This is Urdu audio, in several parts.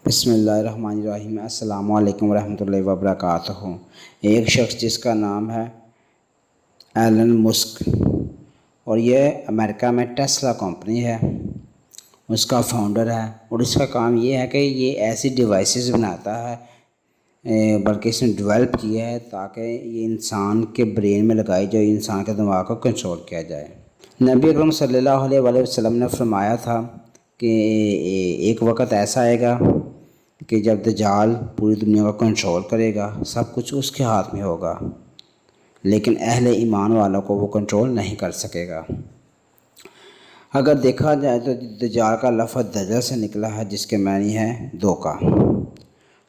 بسم اللہ الرحمن الرحیم۔ السلام علیکم ورحمۃ اللہ وبرکاتہ۔ ایک شخص جس کا نام ہے ایلن مسک اور یہ امریکہ میں ٹیسلا کمپنی ہے، اس کا فاؤنڈر ہے، اور اس کا کام یہ ہے کہ یہ ایسی ڈیوائسز بناتا ہے، بلکہ اس نے ڈیولپ کیا ہے تاکہ یہ انسان کے برین میں لگائی جائے، انسان کے دماغ کو کنٹرول کیا جائے۔ نبی اکرم صلی اللہ علیہ وسلم نے فرمایا تھا کہ ایک وقت ایسا آئے گا کہ جب دجال پوری دنیا کو کنٹرول کرے گا، سب کچھ اس کے ہاتھ میں ہوگا، لیکن اہل ایمان والوں کو وہ کنٹرول نہیں کر سکے گا۔ اگر دیکھا جائے تو دجال کا لفظ دجل سے نکلا ہے، جس کے معنی ہے دھوکہ۔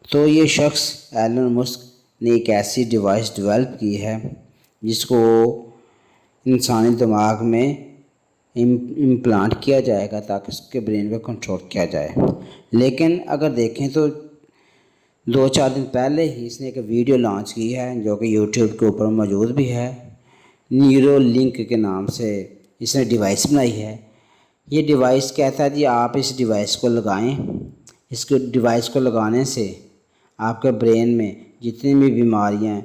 تو یہ شخص ایلن مسک نے ایک ایسی ڈیوائس ڈیولپ کی ہے جس کو انسانی دماغ میں امپلانٹ کیا جائے گا تاکہ اس کے برین کو کنٹرول کیا جائے۔ لیکن اگر دیکھیں تو 2-4 دن پہلے ہی اس نے ایک ویڈیو لانچ کی ہے جو کہ یوٹیوب کے اوپر موجود بھی ہے، نیورو لنک کے نام سے اس نے ڈیوائس بنائی ہے۔ یہ ڈیوائس کہتا ہے جی آپ اس ڈیوائس کو لگائیں، اس کو ڈیوائس کو لگانے سے آپ کے برین میں جتنی بھی بیماریاں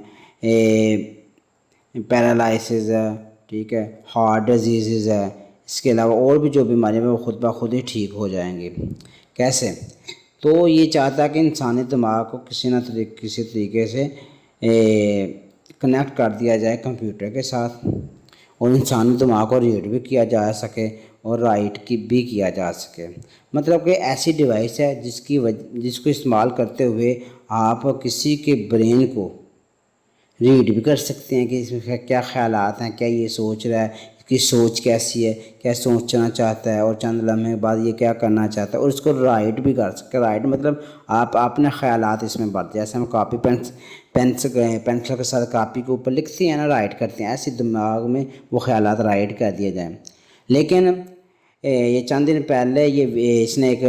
پیرالائسز ہے، ٹھیک ہے، ہارٹ ڈیزیزز ہے، اس کے علاوہ اور بھی جو بیماریاں ہیں وہ خود بخود ہی ٹھیک ہو جائیں گی۔ کیسے؟ تو یہ چاہتا ہے کہ انسانی دماغ کو کسی طریقے سے کنیکٹ کر دیا جائے کمپیوٹر کے ساتھ، اور انسانی دماغ کو ریڈ بھی کیا جا سکے اور رائٹ بھی کیا جا سکے۔ مطلب کہ ایسی ڈیوائس ہے جس کو استعمال کرتے ہوئے آپ کسی کے برین کو ریڈ بھی کر سکتے ہیں کہ اس میں کیا خیالات ہیں، کیا یہ سوچ رہا ہے، اس کی سوچ کیسی ہے، کیا سوچنا چاہتا ہے، اور چند لمحے بعد یہ کیا کرنا چاہتا ہے، اور اس کو رائٹ بھی کر سکتے ہیں۔ رائٹ مطلب آپ اپنے خیالات اس میں بھرتے ہیں، جیسے ہم کاپی پینسل کے ساتھ کاپی کے اوپر لکھتے ہیں نا، رائٹ کرتے ہیں، ایسے دماغ میں وہ خیالات رائٹ کر دیے جائیں۔ لیکن یہ چند دن پہلے اس نے ایک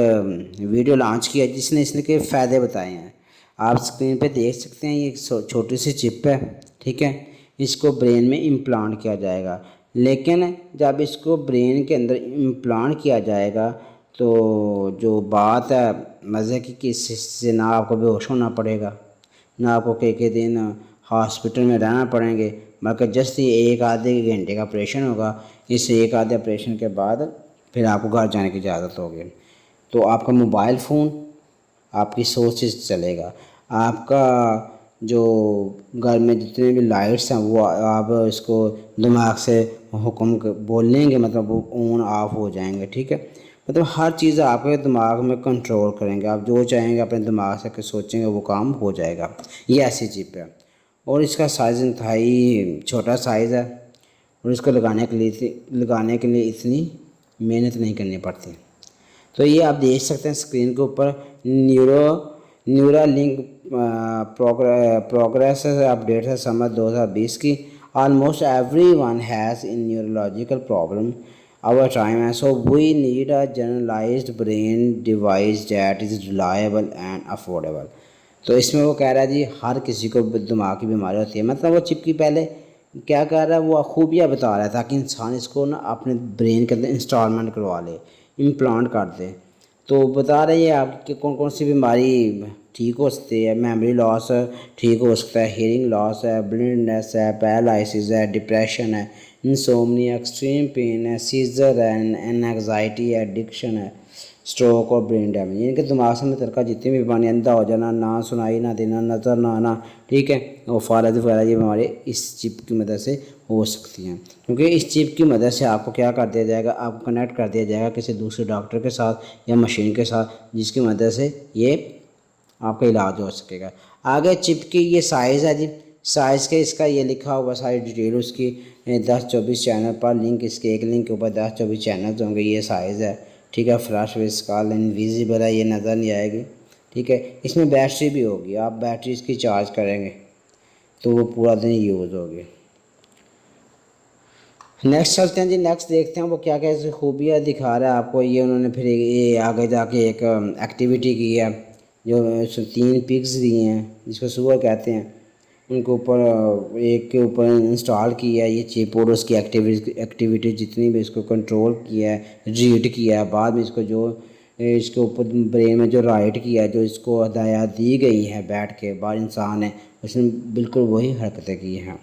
ویڈیو لانچ کیا جس نے اس نے کے فائدے بتائے ہیں۔ آپ اسکرین پہ دیکھ سکتے ہیں، یہ ایک چھوٹی سی چپ ہے، ٹھیک ہے، اس کو برین میں امپلانٹ کیا جائے گا۔ لیکن جب اس کو برین کے اندر امپلانٹ کیا جائے گا تو جو بات ہے مزے کی کہ اس سے نہ آپ کو بے ہوش ہونا پڑے گا، نہ آپ کو کئی دن ہاسپٹل میں رہنا پڑیں گے، بلکہ جسٹ یہ 1-آدھے گھنٹے کا آپریشن ہوگا۔ اس 1-آدھے آپریشن کے بعد پھر آپ کو گھر جانے کی اجازت ہوگی۔ تو آپ کا موبائل فون آپ کی سوچ سے چلے گا، آپ کا جو گھر میں جتنے بھی لائٹس ہیں وہ آپ اس کو دماغ سے حکم بول لیں گے، مطلب وہ آن آف ہو جائیں گے، ٹھیک ہے، مطلب ہر چیز آپ کے دماغ میں کنٹرول کریں گے، آپ جو چاہیں گے اپنے دماغ سے کہ سوچیں گے وہ کام ہو جائے گا۔ یہ ایسی چپ ہے، اور اس کا سائز انتہائی چھوٹا سائز ہے، اور اس کو لگانے کے لیے اتنی محنت نہیں کرنی پڑتی۔ تو یہ آپ دیکھ سکتے ہیں اسکرین کے اوپر نیورا لنک پروگریس اپڈیٹ ہے سمر 2020 کی۔ Almost every one has a neurological problem our time, and so we need a generalized brain device that is reliable and affordable۔ تو اس میں وہ کہہ رہا ہے جی ہر کسی کو دماغ کی بیماری ہوتی ہے، مطلب وہ چپ کی پہلے کیا کر رہا ہے، وہ خوبیاں بتا رہا ہے تاکہ انسان اس کو نا اپنے برین کے اندر انسٹالمنٹ کروا لے، امپلانٹ کر دے۔ تو بتا رہے ہیں آپ کہ کون کون سی بیماری ٹھیک ہو سکتی ہے۔ میموری لاس ٹھیک ہو سکتا ہے، ہیئرنگ لاس ہے، بلائنڈنس ہے، پیرالائسز ہے، ڈپریشن ہے، انسومنیا، ایکسٹریم پین ہے، سیزر ہے، اینگزائٹی ہے، ایڈکشن ہے، اسٹروک اور برین ڈیمیج، یعنی کہ دماغ سے متعلقہ جتنی بھی بیماریاں، اندھا ہو جانا، نہ سنائی نہ دینا، نظر نہ آنا، ٹھیک ہے، وہ فالج وغیرہ یہ بیماری اس چپ کی مدد سے ہو سکتی ہیں، کیونکہ اس چپ کی مدد سے آپ کو کیا کر دیا جائے گا، آپ کو کنیکٹ کر دیا جائے گا کسی دوسرے ڈاکٹر کے ساتھ یا مشین کے ساتھ، جس کی مدد سے یہ آپ کا علاج ہو سکے گا۔ آگے چپ کی یہ سائز ہے جی، سائز کے اس کا یہ لکھا ہوا ساری ڈیٹیل اس کی 10-24 چینل پر لنک، اس کے ایک لنک کے اوپر 10-24 چینلز ہوں گے، یہ سائز ہے، ٹھیک ہے، فلیش وسکال انویزیبل ہے، یہ نظر نہیں آئے گی، ٹھیک ہے۔ اس میں بیٹری بھی ہوگی، آپ بیٹری اس کی چارج کریں گے تو وہ پورا دن یوز ہوگی۔ نیکسٹ چلتے ہیں جی، نیکسٹ دیکھتے ہیں وہ کیا کیا خوبیاں دکھا رہا ہے آپ کو۔ یہ انہوں نے پھر یہ آگے جا کے ایک ایکٹیویٹی کی ہے، جو 3 پگز دی ہیں جس کو سور کہتے ہیں، ان کے اوپر ایک کے اوپر انسٹال کیا ہے یہ چپ، اور اس کی ایکٹیویٹی جتنی بھی اس کو کنٹرول کیا ہے، ریڈ کیا ہے، بعد میں اس کو جو اس کے اوپر برین میں جو رائٹ کیا ہے، جو اس کو ہدایات دی گئی ہیں بیٹھ کے، بعض انسان ہے اس نے بالکل وہی حرکتیں کی ہیں۔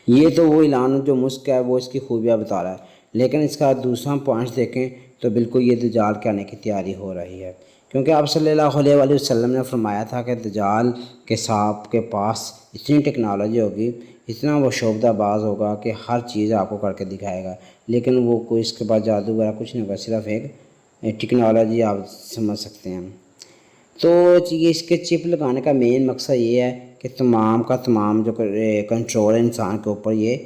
یہ تو وہ اعلان جو مسک ہے وہ اس کی خوبیاں بتا رہا ہے، لیکن اس کا دوسرا پوائنٹ دیکھیں تو بالکل یہ دجال کے آنے کی تیاری ہو رہی ہے، کیونکہ آپ صلی اللہ علیہ وآلہ وسلم نے فرمایا تھا کہ دجال کے صاحب کے پاس اتنی ٹیکنالوجی ہوگی، اتنا وہ شعبدہ باز ہوگا کہ ہر چیز آپ کو کر کے دکھائے گا، لیکن وہ کوئی اس کے پاس جادو وغیرہ کچھ نہیں ہوگا، صرف ایک ٹیکنالوجی آپ سمجھ سکتے ہیں۔ تو یہ اس کے چپ لگانے کا مین مقصد یہ ہے کہ تمام کا تمام جو کنٹرول ہے انسان کے اوپر یہ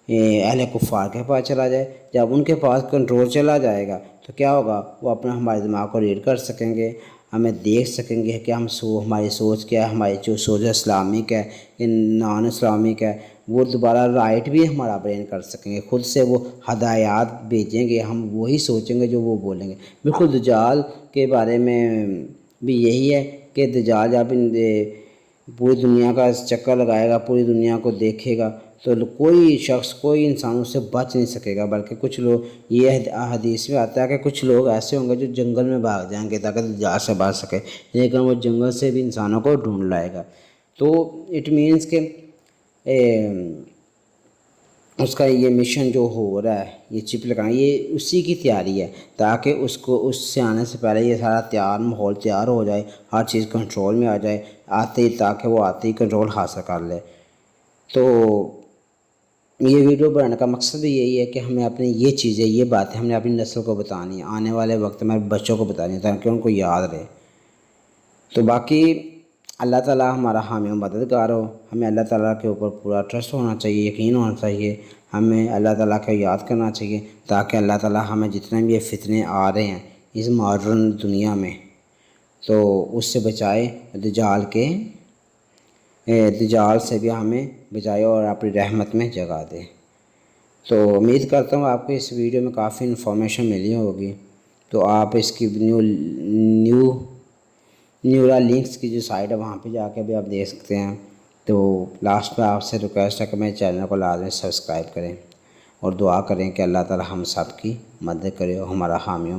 اہل کفار کے پاس چلا جائے۔ جب ان کے پاس کنٹرول چلا جائے گا تو کیا ہوگا، وہ اپنا ہمارے دماغ کو ریڈ کر سکیں گے، ہمیں دیکھ سکیں گے کہ ہماری سوچ کیا ہے، ہماری جو سوچ اسلامک ہے یا نان اسلامک ہے، وہ دوبارہ رائٹ بھی ہمارا برین کر سکیں گے، خود سے وہ ہدایات بھیجیں گے، ہم وہی سوچیں گے جو وہ بولیں گے۔ بالکل دجال کے بارے میں بھی یہی ہے کہ دجال جب پوری دنیا کا چکر لگائے گا، پوری دنیا کو دیکھے گا، تو کوئی شخص کوئی انسان اس سے بچ نہیں سکے گا، بلکہ کچھ لوگ، یہ حدیث میں آتا ہے کہ کچھ لوگ ایسے ہوں گے جو جنگل میں بھاگ جائیں گے تاکہ دجال سے بچ سکے، لیکن وہ جنگل سے بھی انسانوں کو ڈھونڈ لائے گا۔ تو اٹ مینس کہ اس کا یہ مشن جو ہو رہا ہے، یہ چپ لگانا، یہ اسی کی تیاری ہے تاکہ اس سے آنے سے پہلے یہ سارا ماحول تیار ہو جائے، ہر چیز کنٹرول میں آ جائے، تاکہ وہ آتے ہی کنٹرول حاصل کر لے۔ تو یہ ویڈیو بنانے کا مقصد بھی یہی ہے کہ ہمیں اپنی یہ چیزیں، یہ باتیں ہم نے اپنی نسل کو بتانی ہے، آنے والے وقت میں بچوں کو بتانی ہے تاکہ ان کو یاد رہے۔ تو باقی اللہ تعالیٰ ہمارا حامی و مددگار ہو، ہمیں اللہ تعالیٰ کے اوپر پورا ٹرسٹ ہونا چاہیے، یقین ہونا چاہیے، ہمیں اللہ تعالیٰ کو یاد کرنا چاہیے تاکہ اللہ تعالیٰ ہمیں جتنے بھی یہ فتنے آ رہے ہیں اس ماڈرن دنیا میں، تو اس سے بچائے، دجال سے بھی ہمیں بچائے اور اپنی رحمت میں جگہ دے۔ تو امید کرتا ہوں آپ کو اس ویڈیو میں کافی انفارمیشن ملی ہوگی، تو آپ اس کی نیورا لنکس کی جو سائٹ ہے وہاں پہ جا کے بھی آپ دیکھ سکتے ہیں۔ تو لاسٹ میں آپ سے ریکویسٹ ہے کہ میرے چینل کو لازمی سبسکرائب کریں اور دعا کریں کہ اللہ تعالی ہم سب کی مدد کرے اور ہمارا حامی